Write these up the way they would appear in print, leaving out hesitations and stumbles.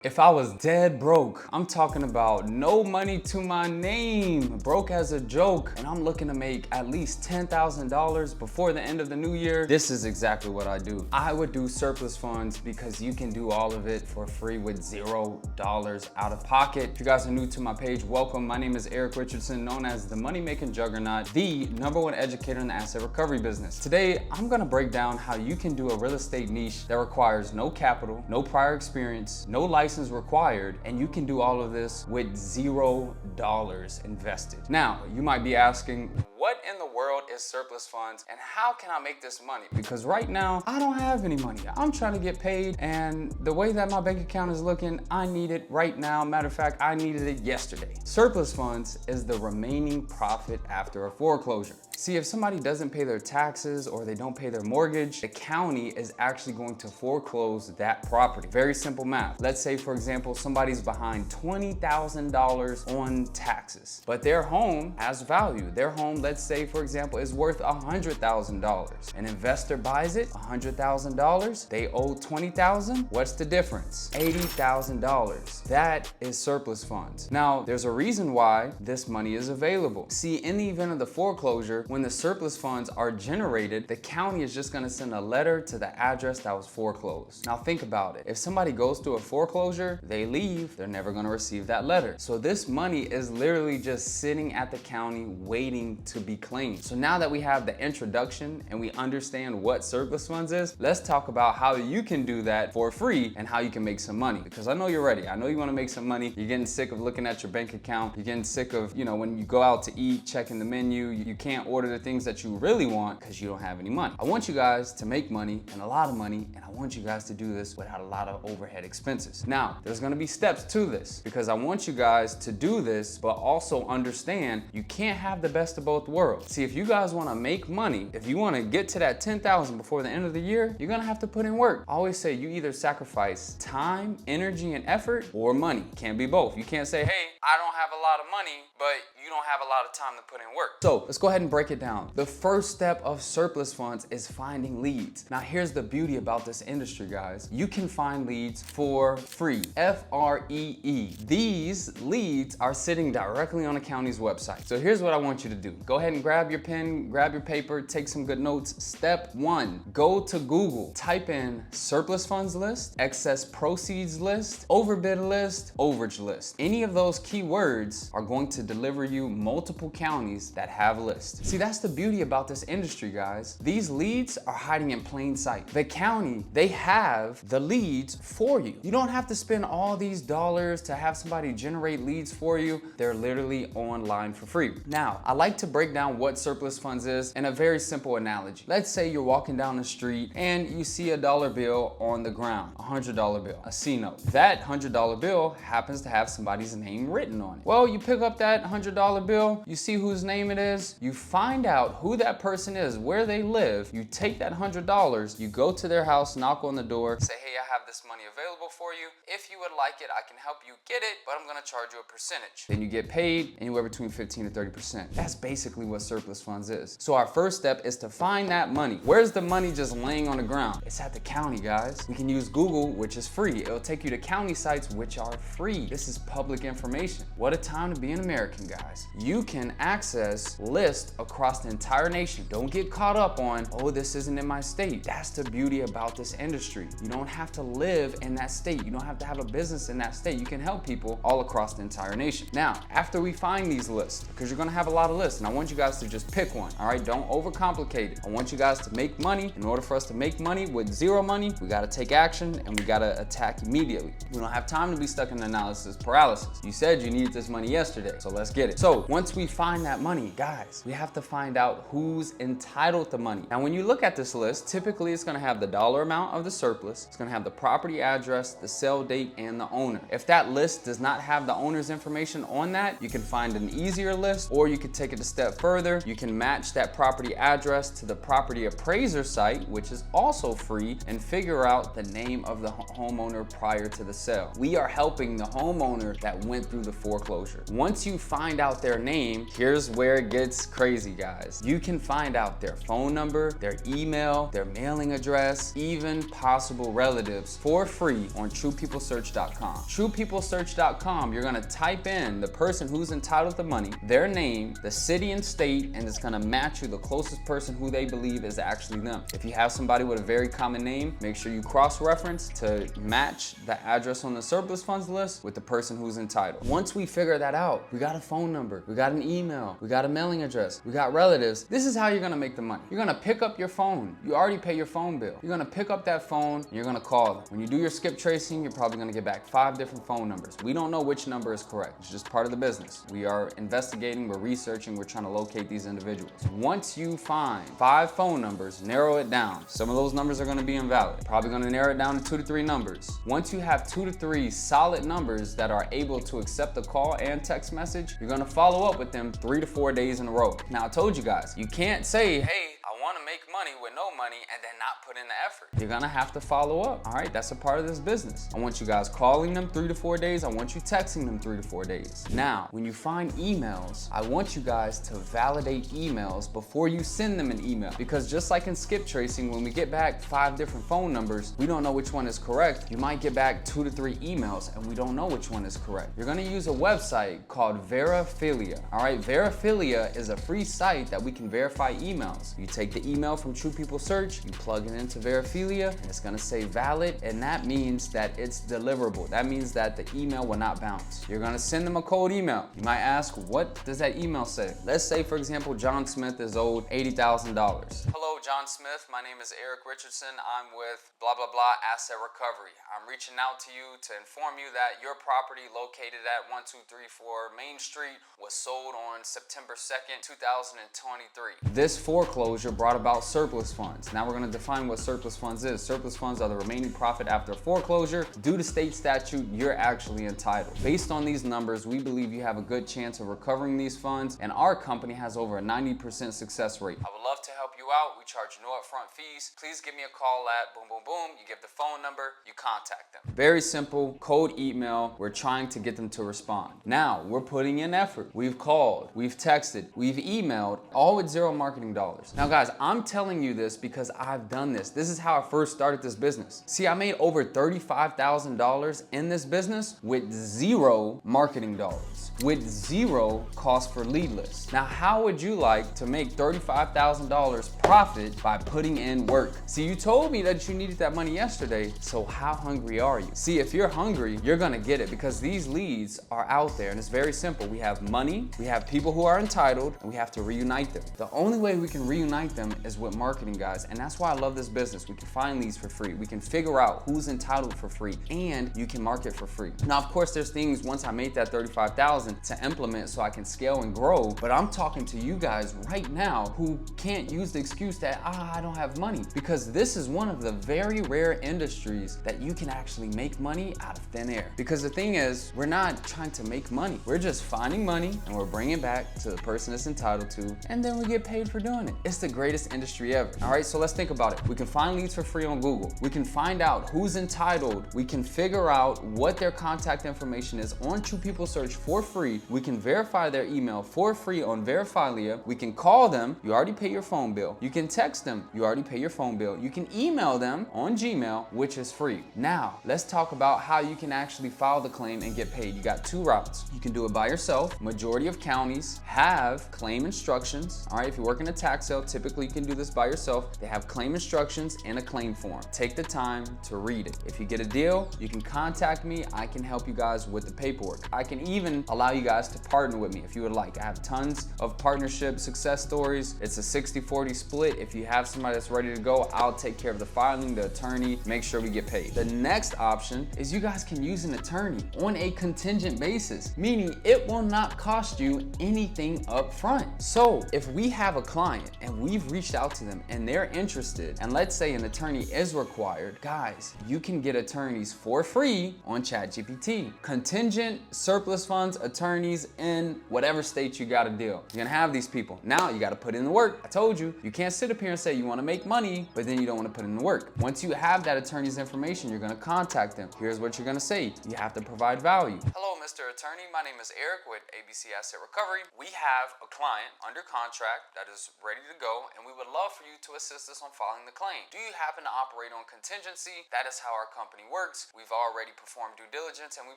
If I was dead broke, I'm talking about no money to my name, broke as a joke, and I'm looking to make at least $10,000 before the end of the new year, this is exactly what I do. I would do surplus funds because you can do all of it for free with $0 out of pocket. If you guys are new to my page, welcome. My name is Eric Richardson, known as the money-making juggernaut, the #1 educator in the asset recovery business. Today, I'm gonna break down how you can do a real estate niche that requires no capital, no prior experience, no license required, and you can do all of this with $0 invested. Now, you might be asking, what in the world is surplus funds and how can I make this money? Because right now, I don't have any money. I'm trying to get paid, and the way that my bank account is looking, I need it right now. Matter of fact, I needed it yesterday. Surplus funds is the remaining profit after a foreclosure. See, if somebody doesn't pay their taxes or they don't pay their mortgage, the county is actually going to foreclose that property. Very simple math. Let's say, for example, somebody's behind $20,000 on taxes, but their home has value. Their home, let's say, for example, is worth $100,000. An investor buys it, $100,000. They owe $20,000. What's the difference? $80,000. That is surplus funds. Now, there's a reason why this money is available. See, in the event of the foreclosure, when the surplus funds are generated, the county is just gonna send a letter to the address that was foreclosed. Now think about it. If somebody goes through a foreclosure, they leave, they're never gonna receive that letter. So this money is literally just sitting at the county waiting to be claimed. So now that we have the introduction and we understand what surplus funds is, let's talk about how you can do that for free and how you can make some money. Because I know you're ready. I know you wanna make some money. You're getting sick of looking at your bank account. You're getting sick of, when you go out to eat, checking the menu, you can't order the things that you really want because you don't have any money. I want you guys to make money, and a lot of money, and I want you guys to do this without a lot of overhead expenses. Now, there's gonna be steps to this because I want you guys to do this, but also understand you can't have the best of both worlds. See, if you guys wanna make money, if you wanna get to that 10,000 before the end of the year, you're gonna have to put in work. I always say you either sacrifice time, energy, and effort, or money. Can't be both. You can't say, hey, I don't have a lot of money, but you don't have a lot of time to put in work. So let's go ahead and break it down. The first step of surplus funds is finding leads. Now here's the beauty about this industry, guys. You can find leads for free, F-R-E-E. These leads are sitting directly on the county's website. So here's what I want you to do. Go ahead and grab your pen, grab your paper, take some good notes. Step 1, go to Google, type in surplus funds list, excess proceeds list, overbid list, overage list. Any of those keywords are going to deliver you multiple counties that have lists. See, that's the beauty about this industry, guys. These leads are hiding in plain sight. The county, they have the leads for you. You don't have to spend all these dollars to have somebody generate leads for you. They're literally online for free. Now, I like to break down what surplus funds is in a very simple analogy. Let's say you're walking down the street and you see a dollar bill on the ground, a $100 bill, a C-note. That $100 bill happens to have somebody's name written on it. Well, you pick up that $100 bill, you see whose name it is, you find out who that person is, where they live, you take that $100, you go to their house, knock on the door, say, hey, I have this money available for you. If you would like it, I can help you get it, but I'm gonna charge you a percentage. Then you get paid anywhere between 15 to 30%. That's basically what surplus funds is. So our first step is to find that money. Where's the money just laying on the ground? It's at the county, guys. We can use Google, which is free. It'll take you to county sites, which are free. This is public information. What a time to be an American, guys. You can access lists across the entire nation. Don't get caught up on, oh, this isn't in my state. That's the beauty about this industry. You don't have to live in that state. You don't have to have a business in that state. You can help people all across the entire nation. Now, after we find these lists, because you're gonna have a lot of lists, and I want you guys to just pick one, all right? Don't overcomplicate it. I want you guys to make money. In order for us to make money with zero money, we gotta take action and we gotta attack immediately. We don't have time to be stuck in analysis paralysis. You said you needed this money yesterday, so let's get it. So once we find that money, guys, we have to find out who's entitled to money. Now, when you look at this list, typically it's gonna have the dollar amount of the surplus, it's gonna have the property address, the sale date, and the owner. If that list does not have the owner's information on that, you can find an easier list, or you could take it a step further. You can match that property address to the property appraiser site, which is also free, and figure out the name of the homeowner prior to the sale. We are helping the homeowner that went through the foreclosure. Once you find out their name, here's where it gets crazy, guys. You can find out their phone number, their email, their mailing address, even 7 possible relatives for free on TruePeopleSearch.com. TruePeopleSearch.com, you're gonna type in the person who's entitled to money, their name, the city and state, and it's gonna match you the closest person who they believe is actually them. If you have somebody with a very common name, make sure you cross-reference to match the address on the surplus funds list with the person who's entitled. Once we figure that out, we got a phone number, we got an email, we got a mailing address, we got relatives. This is how you're gonna make the money. You're gonna pick up your phone. You already pay your phone bill. You're gonna pick up that phone and you're gonna call them. When you do your skip tracing, you're probably gonna get back 5 different phone numbers. We don't know which number is correct. It's just part of the business. We are investigating, we're researching, we're trying to locate these individuals. Once you find 5 phone numbers, narrow it down. Some of those numbers are gonna be invalid. Probably gonna narrow it down to 2 to 3 numbers. Once you have 2 to 3 solid numbers that are able to accept a call and text message, you're gonna follow up with them 3 to 4 days in a row. Now I told you guys, you can't say, hey, I wanna make money with no money and then not put in the effort. You're gonna have to follow up, all right? That's a part of this business. I want you guys calling them 3 to 4 days. I want you texting them 3 to 4 days. Now, when you find emails, I want you guys to validate emails before you send them an email, because just like in skip tracing, when we get back 5 different phone numbers, we don't know which one is correct. You might get back 2 to 3 emails and we don't know which one is correct. You're gonna use a website called Verifilia, all right? Verifilia is a free site that we can verify emails. You take the email from TruePeopleSearch, you plug it into Verifilia, and it's gonna say valid, and that means that it's deliverable. That means that the email will not bounce. You're gonna send them a cold email. You might ask, what does that email say? Let's say, for example, John Smith is owed $80,000. Hello, John Smith. My name is Eric Richardson. I'm with blah, blah, blah asset recovery. I'm reaching out to you to inform you that your property located at 1234 Main Street was sold on September 2nd, 2023. This foreclosure brought about surplus funds. Now we're going to define what surplus funds is. Surplus funds are the remaining profit after foreclosure. Due to state statute, you're actually entitled. Based on these numbers, we believe you have a good chance of recovering these funds, and our company has over a 90% success rate. I would love to help you out. We charge no upfront fees. Please give me a call at boom, boom, boom. You give the phone number, you contact them. Very simple, cold email. We're trying to get them to respond. Now, we're putting in effort. We've called, we've texted, we've emailed, all with zero marketing dollars. Now guys, I'm telling you this because I've done this. This is how I first started this business. See, I made over $35,000 in this business with zero marketing dollars, with zero cost for lead lists. Now, how would you like to make $35,000 profit by putting in work? See, you told me that you needed that money yesterday, so how hungry are you? See, if you're hungry, you're gonna get it, because these leads are out there, and it's very simple. We have money, we have people who are entitled, and we have to reunite them. The only way we can reunite them is with marketing, guys, and that's why I love this business. We can find leads for free. We can figure out who's entitled for free, and you can market for free. Now, of course, there's things once I made that $35,000 to implement so I can scale and grow, but I'm talking to you guys right now who can't use the excuse that, I don't have money, because this is one of the very rare industries that you can actually make money out of thin air. Because the thing is, we're not trying to make money. We're just finding money and we're bringing it back to the person it's entitled to, and then we get paid for doing it. It's the greatest industry ever. All right, so let's think about it. We can find leads for free on Google. We can find out who's entitled. We can figure out what their contact information is on TruePeopleSearch for free. We can verify their email for free on Verifilia. We can call them. You already pay your phone bill. You can text them. You already pay your phone bill. You can email them on Gmail, which is free. Now, let's talk about how you can actually file the claim and get paid. You got 2 routes. You can do it by yourself. Majority of counties have claim instructions. All right, if you work in a tax sale, typically you can do this by yourself. They have claim instructions and a claim form. Take the time to read it. If you get a deal, you can contact me. I can help you guys with the paperwork. I can even allow you guys to partner with me if you would like. I have tons of partnership success stories. It's a 60-40 split. If you have somebody that's ready to go, I'll take care of the filing, the attorney, make sure we get paid. The next option is you guys can use an attorney on a contingent basis, meaning it will not cost you anything up front. So if we have a client and we've reached out to them and they're interested, and let's say an attorney is required, guys, you can get attorneys for free on ChatGPT. Contingent surplus funds attorneys in whatever state you got a deal. You're gonna have these people. Now you gotta put in the work. I told you, you can't sit up here and say you wanna make money, but then you don't wanna put in the work. Once you have that attorney's information, you're gonna contact them. Here's what you're gonna say. You have to provide value. Hello, Mr. Attorney. My name is Eric with ABC Asset Recovery. We have a client under contract that is ready to go, and we would love for you to assist us on filing the claim. Do you happen to operate on contingency? That is how our company works. We've already performed due diligence and we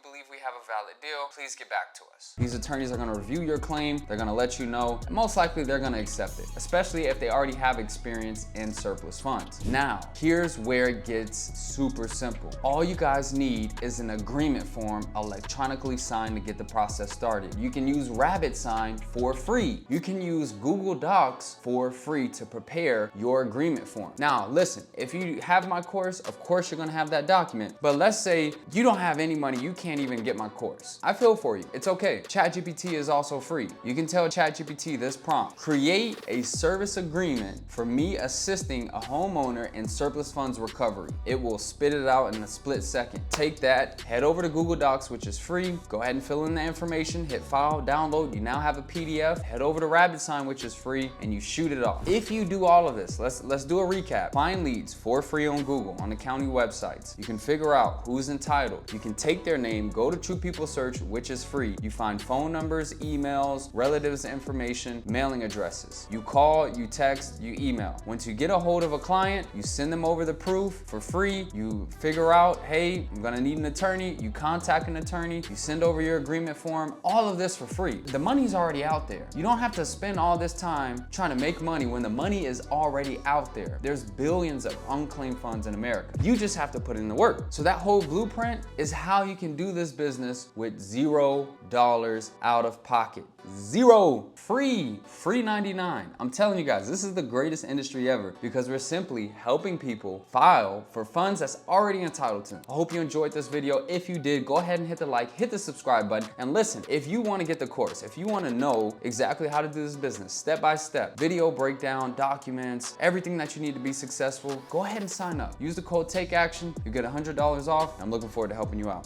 believe we have a valid deal. Please get back to us. These attorneys are gonna review your claim, they're gonna let you know, and most likely they're gonna accept it, especially if they already have experience in surplus funds. Now, here's where it gets super simple. All you guys need is an agreement form electronically signed to get the process started. You can use RabbitSign for free. You can use Google Docs for free to prepare your agreement form. Now, listen, if you have my course, of course you're gonna have that document, but let's say you don't have any money, you can't even get my course. I feel for you, it's okay. ChatGPT is also free. You can tell ChatGPT this prompt: create a service agreement for me assisting a homeowner in surplus funds recovery. It will spit it out in a split second. Take that, head over to Google Docs, which is free, go ahead and fill in the information, hit file, download, you now have a PDF, head over to RabbitSign, which is free, and you shoot it off. If you do all of this, let's do a recap. Find leads for free on Google, on the county websites. You can figure out who's entitled. You can take their name, go to TruePeopleSearch, which is free. You find phone numbers, emails, relatives information, mailing addresses. You call, you text, you email. Once you get a hold of a client, you send them over the proof for free. You figure out, hey, I'm gonna need an attorney. You contact an attorney, you send over your agreement form, all of this for free. The money's already out there. You don't have to spend all this time trying to make money when the money is already out there. There's billions of unclaimed funds in America. You just have to put in the work. So that whole blueprint is how you can do this business with $0 out of pocket. Zero. Free 99. I'm telling you guys, this is the greatest industry ever because we're simply helping people file for funds that's already entitled to. I hope you enjoyed this video. If you did, go ahead and hit the like, hit the subscribe button, and listen, if you want to get the course, if you want to know exactly how to do this business step by step, video breakdown, documents, everything that you need to be successful, go ahead and sign up. Use the code TAKEACTION. You get $100 off. I'm looking forward to helping you out.